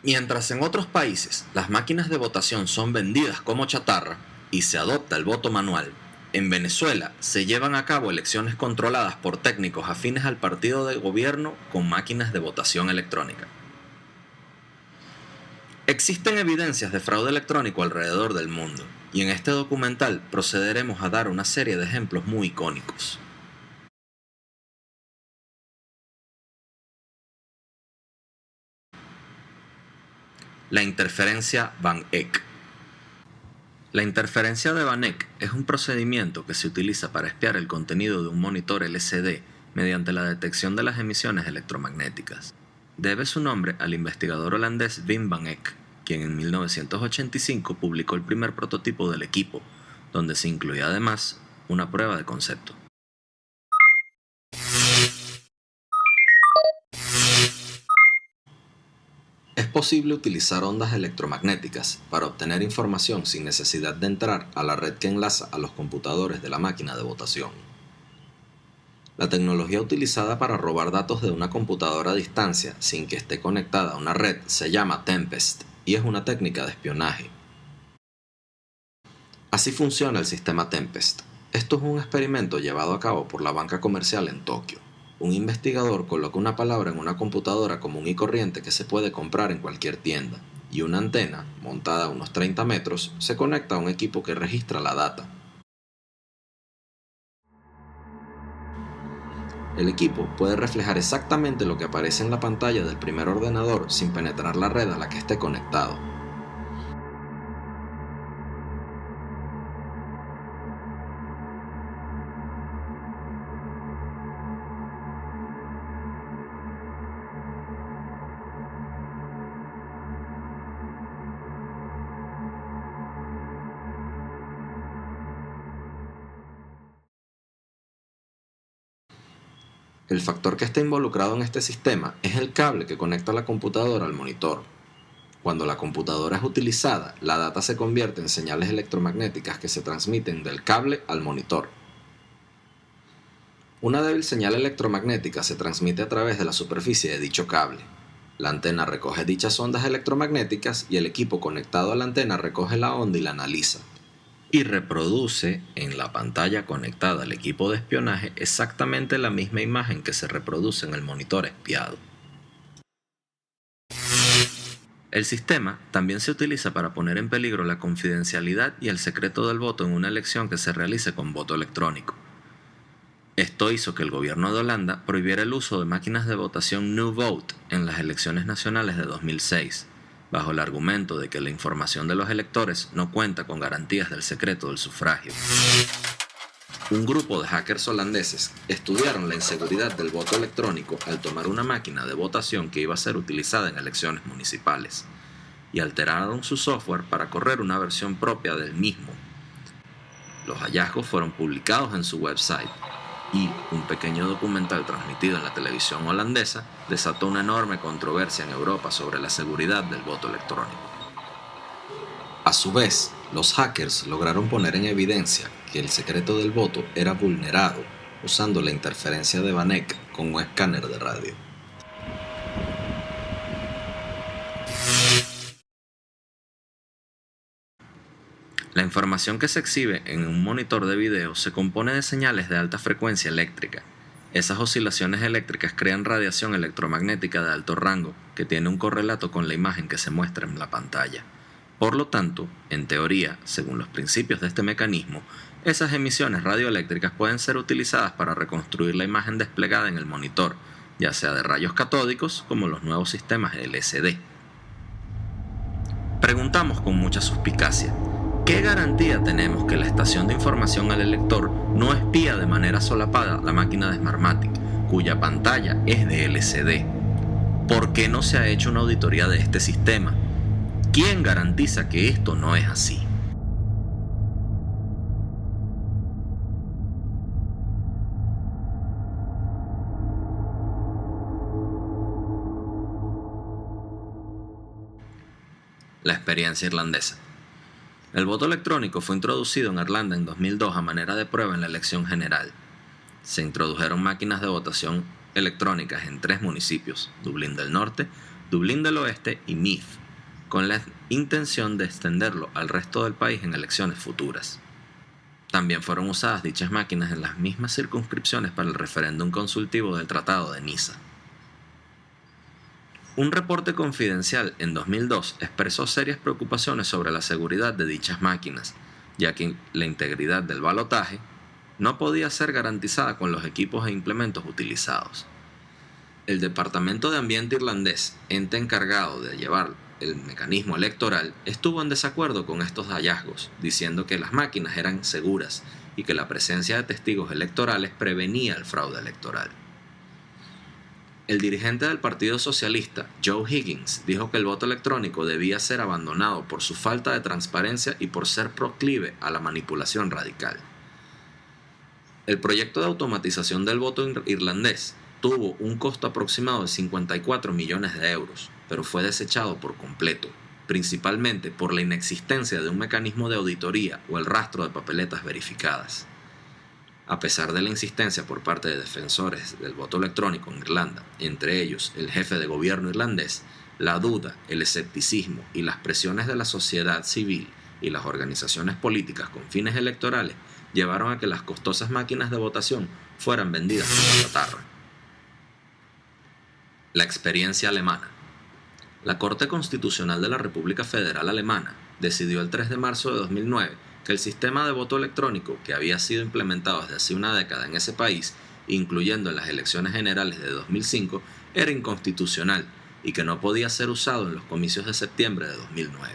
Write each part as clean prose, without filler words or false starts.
Mientras en otros países las máquinas de votación son vendidas como chatarra y se adopta el voto manual, en Venezuela se llevan a cabo elecciones controladas por técnicos afines al partido de gobierno con máquinas de votación electrónica. Existen evidencias de fraude electrónico alrededor del mundo, y en este documental procederemos a dar una serie de ejemplos muy icónicos. La interferencia Van Eck. La interferencia de Van Eck es un procedimiento que se utiliza para espiar el contenido de un monitor LCD mediante la detección de las emisiones electromagnéticas. Debe su nombre al investigador holandés Wim van Eck, quien en 1985 publicó el primer prototipo del equipo, donde se incluía además una prueba de concepto. Es posible utilizar ondas electromagnéticas para obtener información sin necesidad de entrar a la red que enlaza a los computadores de la máquina de votación. La tecnología utilizada para robar datos de una computadora a distancia sin que esté conectada a una red se llama Tempest y es una técnica de espionaje. Así funciona el sistema Tempest. Esto es un experimento llevado a cabo por la banca comercial en Tokio. Un investigador coloca una palabra en una computadora común y corriente que se puede comprar en cualquier tienda, y una antena, montada a unos 30 metros, se conecta a un equipo que registra la data. El equipo puede reflejar exactamente lo que aparece en la pantalla del primer ordenador sin penetrar la red a la que esté conectado. El factor que está involucrado en este sistema es el cable que conecta la computadora al monitor. Cuando la computadora es utilizada, la data se convierte en señales electromagnéticas que se transmiten del cable al monitor. Una débil señal electromagnética se transmite a través de la superficie de dicho cable. La antena recoge dichas ondas electromagnéticas y el equipo conectado a la antena recoge la onda y la analiza. Y reproduce en la pantalla conectada al equipo de espionaje exactamente la misma imagen que se reproduce en el monitor espiado. El sistema también se utiliza para poner en peligro la confidencialidad y el secreto del voto en una elección que se realice con voto electrónico. Esto hizo que el gobierno de Holanda prohibiera el uso de máquinas de votación NuVote en las elecciones nacionales de 2006. Bajo el argumento de que la información de los electores no cuenta con garantías del secreto del sufragio. Un grupo de hackers holandeses estudiaron la inseguridad del voto electrónico al tomar una máquina de votación que iba a ser utilizada en elecciones municipales, y alteraron su software para correr una versión propia del mismo. Los hallazgos fueron publicados en su website, y un pequeño documental transmitido en la televisión holandesa desató una enorme controversia en Europa sobre la seguridad del voto electrónico. A su vez, los hackers lograron poner en evidencia que el secreto del voto era vulnerado usando la interferencia de Van Eck con un escáner de radio. La información que se exhibe en un monitor de video se compone de señales de alta frecuencia eléctrica. Esas oscilaciones eléctricas crean radiación electromagnética de alto rango que tiene un correlato con la imagen que se muestra en la pantalla. Por lo tanto, en teoría, según los principios de este mecanismo, esas emisiones radioeléctricas pueden ser utilizadas para reconstruir la imagen desplegada en el monitor, ya sea de rayos catódicos como los nuevos sistemas LCD. Preguntamos con mucha suspicacia: ¿qué garantía tenemos que la estación de información al elector no espía de manera solapada la máquina de Smartmatic, cuya pantalla es de LCD? ¿Por qué no se ha hecho una auditoría de este sistema? ¿Quién garantiza que esto no es así? La experiencia irlandesa. El voto electrónico fue introducido en Irlanda en 2002 a manera de prueba en la elección general. Se introdujeron máquinas de votación electrónicas en 3 municipios: Dublín del Norte, Dublín del Oeste y Meath, con la intención de extenderlo al resto del país en elecciones futuras. También fueron usadas dichas máquinas en las mismas circunscripciones para el referéndum consultivo del Tratado de Niza. Un reporte confidencial en 2002 expresó serias preocupaciones sobre la seguridad de dichas máquinas, ya que la integridad del balotaje no podía ser garantizada con los equipos e implementos utilizados. El Departamento de Ambiente irlandés, ente encargado de llevar el mecanismo electoral, estuvo en desacuerdo con estos hallazgos, diciendo que las máquinas eran seguras y que la presencia de testigos electorales prevenía el fraude electoral. El dirigente del Partido Socialista, Joe Higgins, dijo que el voto electrónico debía ser abandonado por su falta de transparencia y por ser proclive a la manipulación radical. El proyecto de automatización del voto irlandés tuvo un costo aproximado de 54 millones de euros, pero fue desechado por completo, principalmente por la inexistencia de un mecanismo de auditoría o el rastro de papeletas verificadas. A pesar de la insistencia por parte de defensores del voto electrónico en Irlanda, entre ellos el jefe de gobierno irlandés, la duda, el escepticismo y las presiones de la sociedad civil y las organizaciones políticas con fines electorales llevaron a que las costosas máquinas de votación fueran vendidas como chatarra. La experiencia alemana. La Corte Constitucional de la República Federal Alemana decidió el 3 de marzo de 2009 que el sistema de voto electrónico que había sido implementado desde hace una década en ese país, incluyendo en las elecciones generales de 2005, era inconstitucional y que no podía ser usado en los comicios de septiembre de 2009.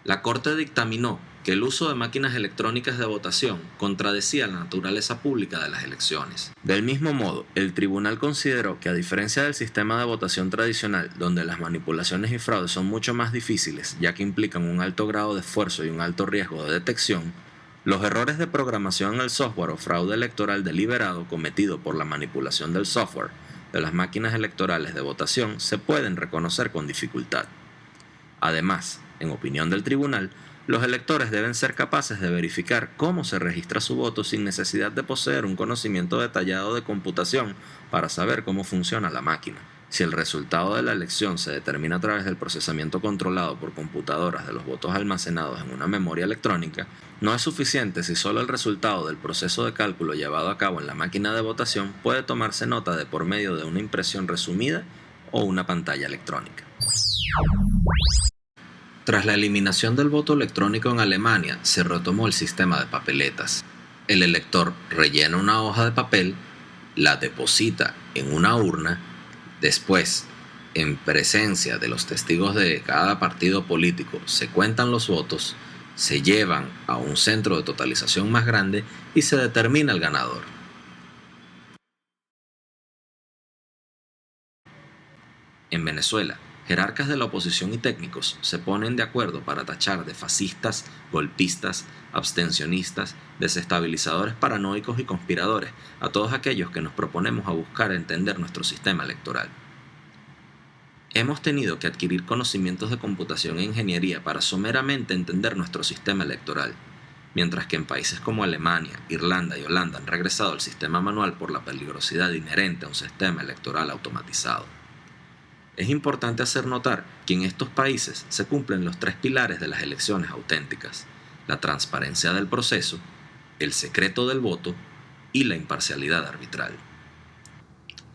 La Corte dictaminó que el uso de máquinas electrónicas de votación contradecía la naturaleza pública de las elecciones. Del mismo modo, el tribunal consideró que a diferencia del sistema de votación tradicional, donde las manipulaciones y fraudes son mucho más difíciles, ya que implican un alto grado de esfuerzo y un alto riesgo de detección, los errores de programación en el software o fraude electoral deliberado cometido por la manipulación del software de las máquinas electorales de votación se pueden reconocer con dificultad. Además, en opinión del tribunal, los electores deben ser capaces de verificar cómo se registra su voto sin necesidad de poseer un conocimiento detallado de computación para saber cómo funciona la máquina. Si el resultado de la elección se determina a través del procesamiento controlado por computadoras de los votos almacenados en una memoria electrónica, no es suficiente si solo el resultado del proceso de cálculo llevado a cabo en la máquina de votación puede tomarse nota de por medio de una impresión resumida o una pantalla electrónica. Tras la eliminación del voto electrónico en Alemania, se retomó el sistema de papeletas. El elector rellena una hoja de papel, la deposita en una urna, después, en presencia de los testigos de cada partido político, se cuentan los votos, se llevan a un centro de totalización más grande y se determina el ganador. En Venezuela, jerarcas de la oposición y técnicos se ponen de acuerdo para tachar de fascistas, golpistas, abstencionistas, desestabilizadores paranoicos y conspiradores a todos aquellos que nos proponemos a buscar entender nuestro sistema electoral. Hemos tenido que adquirir conocimientos de computación e ingeniería para someramente entender nuestro sistema electoral, mientras que en países como Alemania, Irlanda y Holanda han regresado al sistema manual por la peligrosidad inherente a un sistema electoral automatizado. Es importante hacer notar que en estos países se cumplen los 3 pilares de las elecciones auténticas: la transparencia del proceso, el secreto del voto y la imparcialidad arbitral.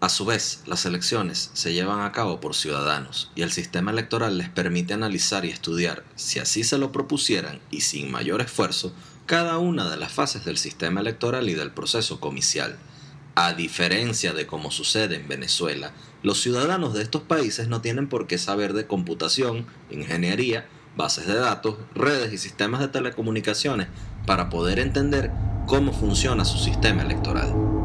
A su vez, las elecciones se llevan a cabo por ciudadanos y el sistema electoral les permite analizar y estudiar, si así se lo propusieran y sin mayor esfuerzo, cada una de las fases del sistema electoral y del proceso comicial. A diferencia de como sucede en Venezuela, los ciudadanos de estos países no tienen por qué saber de computación, ingeniería, bases de datos, redes y sistemas de telecomunicaciones para poder entender cómo funciona su sistema electoral.